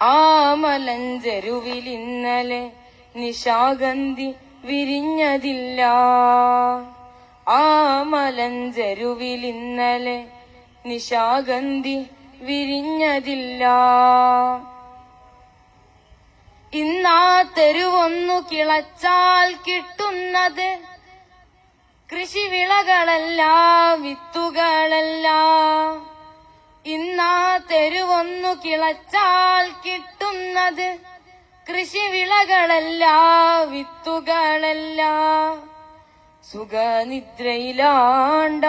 ആ മലഞ്ചെരുവിൽ ഇന്നലെ നിശാഗന്ധി വിരിഞ്ഞതില്ല. ആ മലഞ്ചെരുവിൽ ഇന്നലെ നിശാഗന്ധി വിരിഞ്ഞതില്ല. ഇന്നാ തെരുവൊന്നു കിളച്ചാൽ കിട്ടുന്നത് കൃഷിവിളകളല്ല, വിത്തുകളല്ല. ഇന്നാ തെരുവൊന്നു കിളച്ചാൽ കിട്ടുന്നത് കൃഷിവിളകളല്ല, വിത്തുകളല്ല. സുഖനിദ്രയിലാണ്ട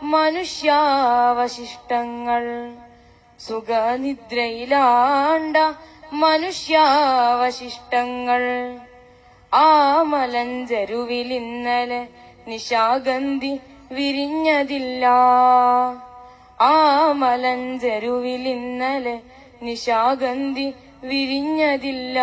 മനുഷ്യാവശിഷ്ടങ്ങൾ, സുഖനിദ്രയിലാണ്ട മനുഷ്യാവശിഷ്ടങ്ങൾ. ആ മലഞ്ചെരുവിൽ ഇന്നലെ നിശാഗന്ധി വിരിഞ്ഞതില്ല. ആ മലഞ്ചെരുവിൽ ഇന്നലെ നിശാഗന്ധി വിരിഞ്ഞതില്ല.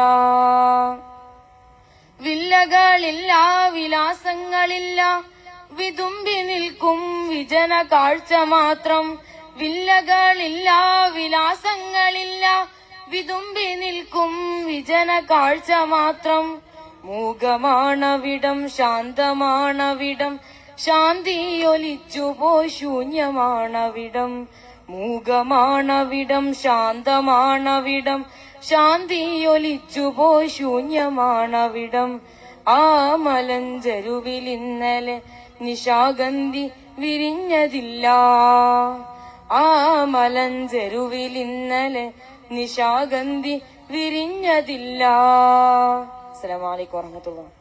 വില്ലകളില്ല, വിലാസങ്ങളില്ല, വിതുമ്പി നിൽക്കും വിജന കാഴ്ച മാത്രം. വില്ലകളില്ല, വിലാസങ്ങളില്ല, വിതുമ്പി നിൽക്കും വിജന കാഴ്ച മാത്രം. മൂകമാണവിടം, ശാന്തമാണവിടം, ശാന്തിയൊലിച്ചുപോയി ശൂന്യമാണവിടം. മൂകമാണവിടം, ശാന്തമാണവിടം, ശാന്തിയൊലിച്ചുപോയി ശൂന്യമാണവിടം. ആ മലഞ്ചെരുവിൽ ഇന്നലെ നിശാഗന്ധി വിരിഞ്ഞതില്ല. ആ മലഞ്ചെരുവിൽ ഇന്നലെ നിശാഗന്ധി വിരിഞ്ഞതില്ല. അസ്സലാമു അലൈക്കും വറഹ്മത്തുള്ളാഹി.